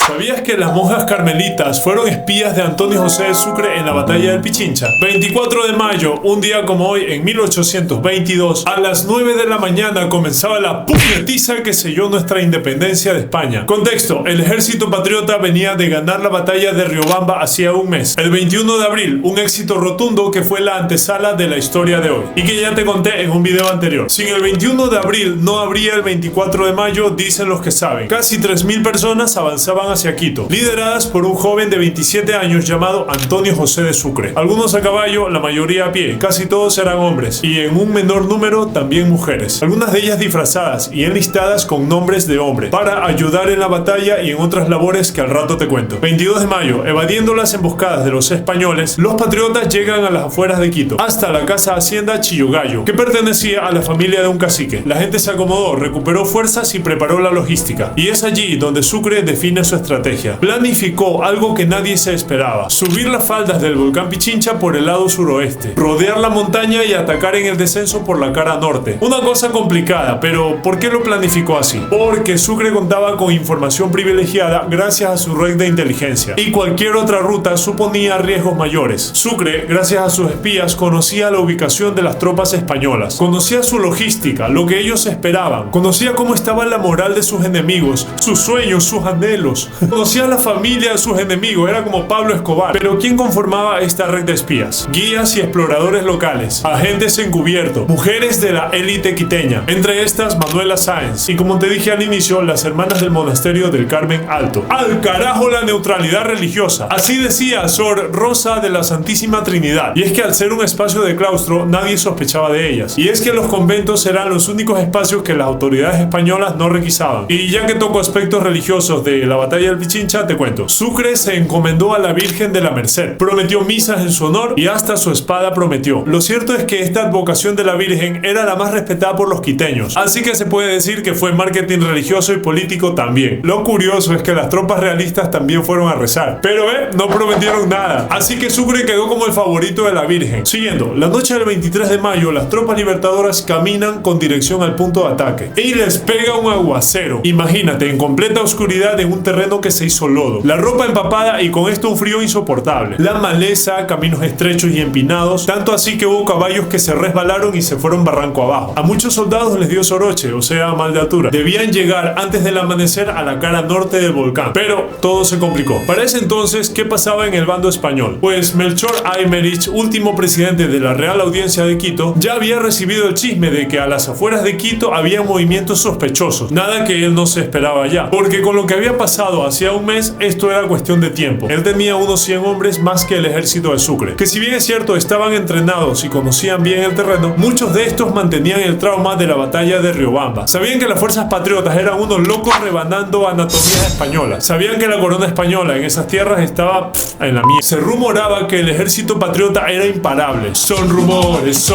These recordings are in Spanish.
¿Sabías que las monjas carmelitas fueron espías de Antonio José de Sucre en la batalla del Pichincha? 24 de mayo, un día como hoy, en 1822, a las 9 de la mañana comenzaba la puñetiza que selló nuestra independencia de España. Contexto: el ejército patriota venía de ganar la batalla de Riobamba hacía un mes. El 21 de abril, un éxito rotundo que fue la antesala de la historia de hoy, y que ya te conté en un video anterior. Sin el 21 de abril no habría el 24 de mayo, dicen los que saben. Casi 3.000 personas avanzaban hacia Quito, lideradas por un joven de 27 años llamado Antonio José de Sucre. Algunos a caballo, la mayoría a pie, casi todos eran hombres, y en un menor número también mujeres, algunas de ellas disfrazadas y enlistadas con nombres de hombre, para ayudar en la batalla y en otras labores que al rato te cuento. 22 de mayo, evadiendo las emboscadas de los españoles, los patriotas llegan a las afueras de Quito, hasta la casa hacienda Chillogallo, que pertenecía a la familia de un cacique. La gente se acomodó, recuperó fuerzas y preparó la logística, y es allí donde Sucre define su estrategia. Planificó algo que nadie se esperaba: subir las faldas del volcán Pichincha por el lado suroeste, rodear la montaña y atacar en el descenso por la cara norte. Una cosa complicada, pero ¿por qué lo planificó así? Porque Sucre contaba con información privilegiada gracias a su red de inteligencia, y cualquier otra ruta suponía riesgos mayores. Sucre, gracias a sus espías, conocía la ubicación de las tropas españolas, conocía su logística, lo que ellos esperaban, conocía cómo estaba la moral de sus enemigos, sus sueños, sus anhelos. Conocía a la familia de sus enemigos, era como Pablo Escobar. Pero ¿quién conformaba esta red de espías? Guías y exploradores locales, agentes encubiertos, mujeres de la élite quiteña, entre estas Manuela Sáenz, y como te dije al inicio, las hermanas del monasterio del Carmen Alto. ¡Al carajo la neutralidad religiosa! Así decía Sor Rosa de la Santísima Trinidad. Y es que al ser un espacio de claustro, nadie sospechaba de ellas. Y es que los conventos eran los únicos espacios que las autoridades españolas no requisaban. Y ya que toco aspectos religiosos de la batalla del Pichincha, te cuento. Sucre se encomendó a la Virgen de la Merced, prometió misas en su honor y hasta su espada prometió. Lo cierto es que esta advocación de la Virgen era la más respetada por los quiteños, así que se puede decir que fue marketing religioso y político también. Lo curioso es que las tropas realistas también fueron a rezar, pero no prometieron nada, así que Sucre quedó como el favorito de la Virgen. Siguiendo, la noche del 23 de mayo, las tropas libertadoras caminan con dirección al punto de ataque y les pega un aguacero. Imagínate, en completa oscuridad en un terreno que se hizo lodo, la ropa empapada y con esto un frío insoportable, la maleza, caminos estrechos y empinados, tanto así que hubo caballos que se resbalaron y se fueron barranco abajo. A muchos soldados les dio soroche, o sea, mal de altura. Debían llegar antes del amanecer a la cara norte del volcán, pero todo se complicó. Para ese entonces, ¿qué pasaba en el bando español? Pues Melchor Aymerich, último presidente de la Real Audiencia de Quito, ya había recibido el chisme de que a las afueras de Quito había movimientos sospechosos, nada que él no se esperaba ya, porque con lo que había pasado hacía un mes, esto era cuestión de tiempo. Él tenía unos 100 hombres más que el ejército de Sucre, que si bien es cierto estaban entrenados y conocían bien el terreno, muchos de estos mantenían el trauma de la batalla de Riobamba. Sabían que las fuerzas patriotas eran unos locos rebanando anatomías españolas. Sabían que la corona española en esas tierras estaba en la mierda. Se rumoraba que el ejército patriota era imparable. Son rumores,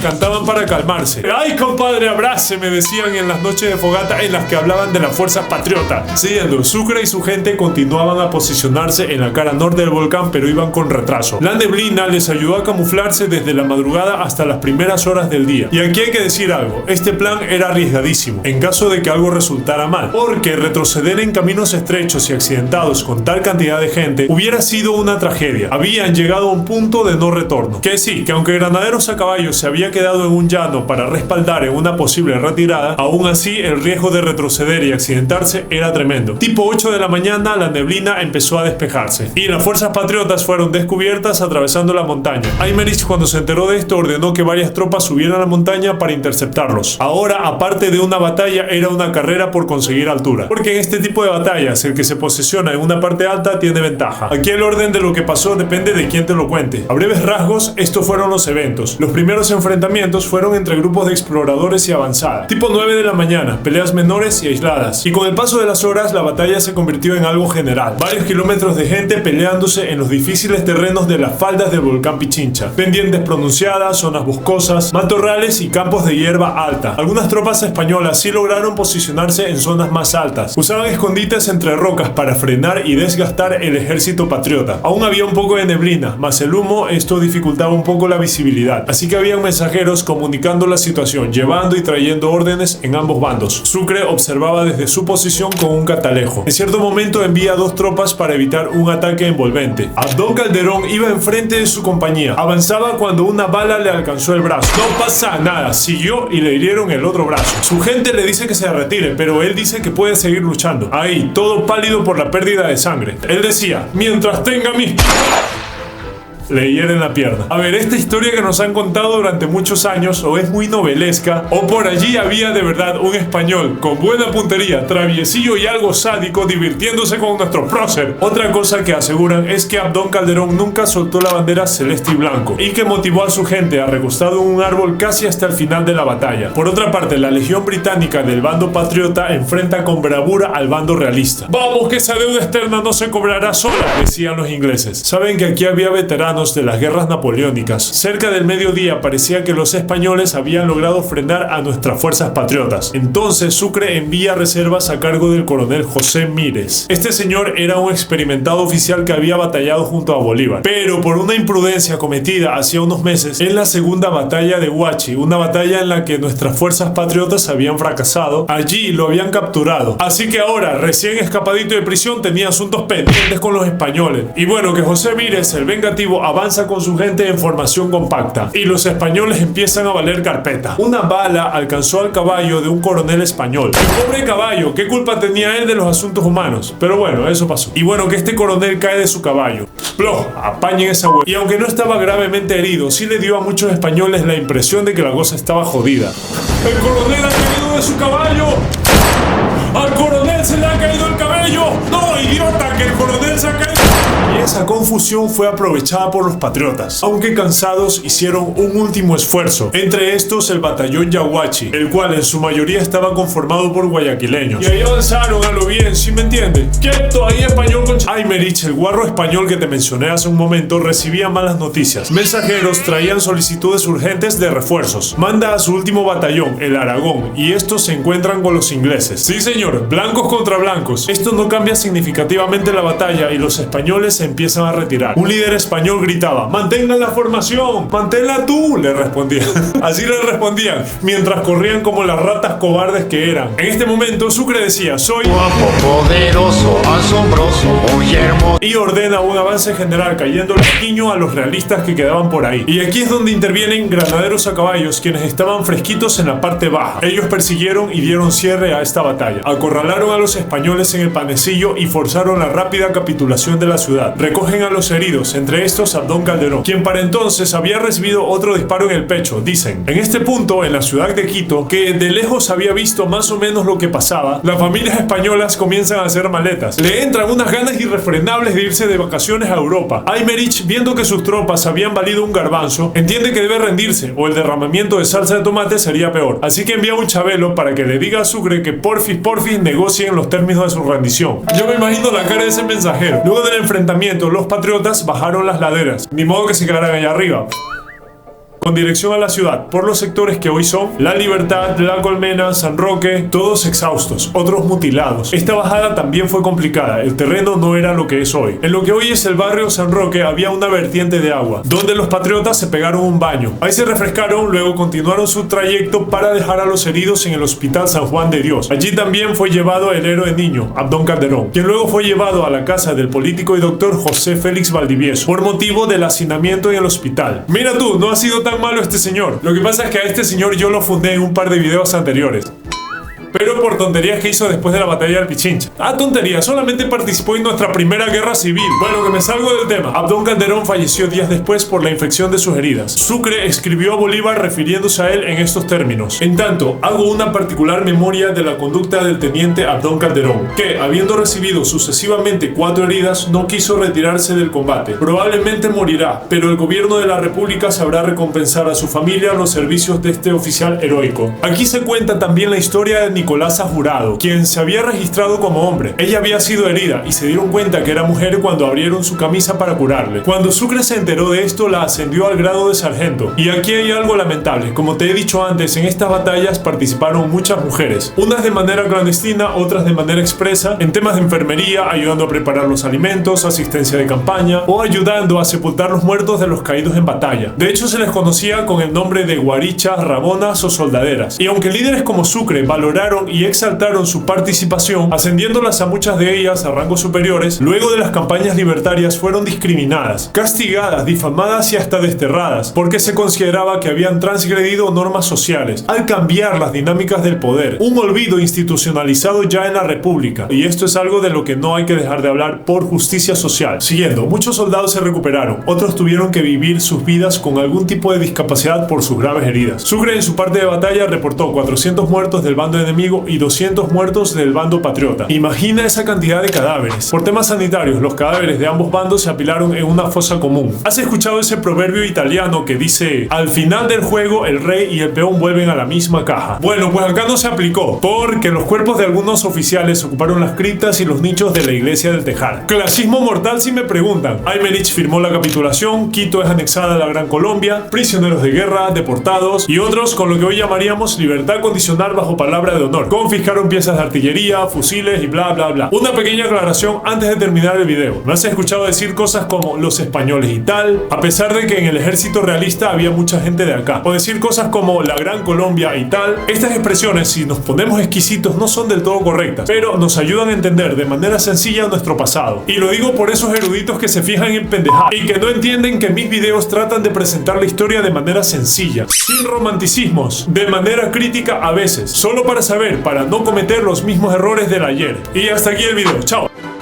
cantaban para calmarse. ¡Ay, compadre, abrace!, me decían en las noches de fogata en las que hablaban de las fuerzas patriotas. Siguiendo, Sucre y su gente continuaban a posicionarse en la cara norte del volcán, pero iban con retraso. La neblina les ayudó a camuflarse desde la madrugada hasta las primeras horas del día. Y aquí hay que decir algo: este plan era arriesgadísimo en caso de que algo resultara mal, porque retroceder en caminos estrechos y accidentados con tal cantidad de gente hubiera sido una tragedia. Habían llegado a un punto de no retorno. Que sí, que aunque Granaderos a caballo se había quedado en un llano para respaldar en una posible retirada, aún así el riesgo de retroceder y accidentarse era tremendo. Tipo 8 de la mañana, la neblina empezó a despejarse y las fuerzas patriotas fueron descubiertas atravesando la montaña. Aymerich, cuando se enteró de esto, ordenó que varias tropas subieran a la montaña para interceptarlos. Ahora, aparte de una batalla, era una carrera por conseguir altura, porque en este tipo de batallas el que se posiciona en una parte alta tiene ventaja. Aquí el orden de lo que pasó depende de quién te lo cuente. A breves rasgos, estos fueron los eventos. Los primeros enfrentamientos fueron entre grupos de exploradores y avanzada. Tipo 9 de la mañana, peleas menores y aisladas. Y con el paso de las horas, la batalla se convirtió en algo general. Varios kilómetros de gente peleándose en los difíciles terrenos de las faldas del volcán Pichincha. Pendientes pronunciadas, zonas boscosas, matorrales y campos de hierba alta. Algunas tropas españolas sí lograron posicionarse en zonas más altas. Usaban escondites entre rocas para frenar y desgastar el ejército patriota. Aún había un poco de neblina, más el humo, esto dificultaba un poco la visibilidad. Así que habían mensajeros comunicando la situación, llevando y trayendo órdenes en ambos bandos. Sucre observaba desde su posición con un catalejo. cierto momento envía 2 tropas para evitar un ataque envolvente. Abdón Calderón iba enfrente de su compañía. Avanzaba cuando una bala le alcanzó el brazo. No pasa nada, siguió y le hirieron el otro brazo. Su gente le dice que se retire, pero él dice que puede seguir luchando. Ahí, todo pálido por la pérdida de sangre. Él decía, mientras tenga mis... le hieren la pierna. A ver, esta historia que nos han contado durante muchos años o es muy novelesca o por allí había de verdad un español con buena puntería, traviesillo y algo sádico divirtiéndose con nuestro prócer. Otra cosa que aseguran es que Abdón Calderón nunca soltó la bandera celeste y blanco y que motivó a su gente a recostado en un árbol casi hasta el final de la batalla. Por otra parte, la legión británica del bando patriota enfrenta con bravura al bando realista. Vamos, que esa deuda externa no se cobrará sola, decían los ingleses. Saben que aquí había veteranos de las guerras napoleónicas. Cerca del mediodía parecía que los españoles habían logrado frenar a nuestras fuerzas patriotas. Entonces Sucre envía reservas a cargo del coronel José Mírez. Este señor era un experimentado oficial que había batallado junto a Bolívar, pero por una imprudencia cometida hacía unos meses en la segunda batalla de Huachi, una batalla en la que nuestras fuerzas patriotas habían fracasado, allí lo habían capturado. Así que ahora, recién escapadito de prisión, tenía asuntos pendientes con los españoles. Y bueno, que José Mírez, el vengativo, avanza con su gente en formación compacta y los españoles empiezan a valer carpeta. Una bala alcanzó al caballo de un coronel español. El pobre caballo, ¿qué culpa tenía él de los asuntos humanos? Pero bueno, eso pasó. Y bueno, que este coronel cae de su caballo. ¡Plof! Apañen esa hueá. Y aunque no estaba gravemente herido, sí le dio a muchos españoles la impresión de que la cosa estaba jodida. ¡El coronel ha caído de su caballo! ¡Al coronel se le ha caído el cabello! ¡No, idiota! ¡Que el coronel se ha caído! Y esa confusión fue aprovechada por los patriotas. Aunque cansados, hicieron un último esfuerzo. Entre estos, el batallón Yaguachi, el cual en su mayoría estaba conformado por guayaquileños. Y ahí avanzaron a lo bien, ¿sí me entiende? ¡Quieto! Ahí español con... Aymerich, el guarro español que te mencioné hace un momento, recibía malas noticias. Mensajeros traían solicitudes urgentes de refuerzos. Manda a su último batallón, el Aragón, y estos se encuentran con los ingleses. Sí, señor, blancos contra blancos. Esto no cambia significativamente la batalla y los españoles se empiezan a retirar. Un líder español gritaba: ¡mantengan la formación! ¡Manténla tú!, le respondían. Así le respondían, mientras corrían como las ratas cobardes que eran. En este momento, Sucre decía: soy guapo, poderoso, asombroso, muy hermoso. Y ordena un avance general, cayendo el quiño a los realistas que quedaban por ahí. Y aquí es donde intervienen granaderos a caballos, quienes estaban fresquitos en la parte baja. Ellos persiguieron y dieron cierre a esta batalla. Acorralaron a los españoles en el Panecillo y forzaron la rápida capitulación de la ciudad. Recogen a los heridos, entre estos Abdón Calderón, quien para entonces había recibido otro disparo en el pecho. Dicen, en este punto, en la ciudad de Quito, que de lejos había visto más o menos lo que pasaba, las familias españolas comienzan a hacer maletas. Le entran unas ganas irrefrenables de irse de vacaciones a Europa. Aymerich, viendo que sus tropas habían valido un garbanzo, entiende que debe rendirse, o el derramamiento de salsa de tomate sería peor. Así que envía un chabelo para que le diga a Sucre que porfis negocien los términos de su rendición. Yo me imagino la cara de ese mensajero. Luego del enfrentamiento, los patriotas bajaron las laderas, ni modo que se quedaran allá arriba, con dirección a la ciudad, por los sectores que hoy son La Libertad, La Colmena, San Roque, todos exhaustos, otros mutilados. Esta bajada también fue complicada, el terreno no era lo que es hoy. En lo que hoy es el barrio San Roque había una vertiente de agua, donde los patriotas se pegaron un baño. Ahí se refrescaron, luego continuaron su trayecto para dejar a los heridos en el Hospital San Juan de Dios. Allí también fue llevado el héroe niño, Abdón Calderón, quien luego fue llevado a la casa del político y doctor José Félix Valdivieso, por motivo del hacinamiento en el hospital. Mira tú, no ha sido tan malo este señor. Lo que pasa es que a este señor yo lo fundé en un par de videos anteriores, pero por tonterías que hizo después de la batalla del Pichincha. Tontería, solamente participó en nuestra primera guerra civil. Bueno, que me salgo del tema. Abdón Calderón falleció días después por la infección de sus heridas. Sucre escribió a Bolívar refiriéndose a él en estos términos: en tanto, hago una particular memoria de la conducta del teniente Abdón Calderón, que, habiendo recibido sucesivamente 4 heridas, no quiso retirarse del combate. Probablemente morirá, pero el gobierno de la República sabrá recompensar a su familia los servicios de este oficial heroico. Aquí se cuenta también la historia de Nicolasa Jurado, quien se había registrado como hombre. Ella había sido herida y se dieron cuenta que era mujer cuando abrieron su camisa para curarle. Cuando Sucre se enteró de esto, la ascendió al grado de sargento. Y aquí hay algo lamentable. Como te he dicho antes, en estas batallas participaron muchas mujeres, unas de manera clandestina, otras de manera expresa, en temas de enfermería, ayudando a preparar los alimentos, asistencia de campaña o ayudando a sepultar los muertos de los caídos en batalla. De hecho, se les conocía con el nombre de guarichas, rabonas o soldaderas. Y aunque líderes como Sucre valoraron celebraron y exaltaron su participación, ascendiéndolas a muchas de ellas a rangos superiores. Luego de las campañas libertarias fueron discriminadas, castigadas, difamadas y hasta desterradas, porque se consideraba que habían transgredido normas sociales al cambiar las dinámicas del poder, un olvido institucionalizado ya en la República, y esto es algo de lo que no hay que dejar de hablar por justicia social. Siguiendo, muchos soldados se recuperaron, otros tuvieron que vivir sus vidas con algún tipo de discapacidad por sus graves heridas. Sucre en su parte de batalla reportó 400 muertos del bando enemigo y 200 muertos del bando patriota. Imagina esa cantidad de cadáveres. Por temas sanitarios, los cadáveres de ambos bandos se apilaron en una fosa común. ¿Has escuchado ese proverbio italiano que dice: al final del juego el rey y el peón vuelven a la misma caja? Bueno, pues acá no se aplicó, porque los cuerpos de algunos oficiales ocuparon las criptas y los nichos de la iglesia del Tejar. Clasismo mortal si me preguntan. Aymerich firmó la capitulación, Quito es anexada a la Gran Colombia, prisioneros de guerra, deportados y otros con lo que hoy llamaríamos libertad condicional bajo palabra de honor. Confiscaron piezas de artillería, fusiles y bla bla bla. Una pequeña aclaración antes de terminar el video. ¿Me has escuchado decir cosas como los españoles y tal? A pesar de que en el ejército realista había mucha gente de acá. O decir cosas como la Gran Colombia y tal. Estas expresiones, si nos ponemos exquisitos, no son del todo correctas, pero nos ayudan a entender de manera sencilla nuestro pasado. Y lo digo por esos eruditos que se fijan en pendejadas y que no entienden que mis videos tratan de presentar la historia de manera sencilla, sin romanticismos, de manera crítica a veces, solo para saber, para no cometer los mismos errores del ayer. Y hasta aquí el video. Chao.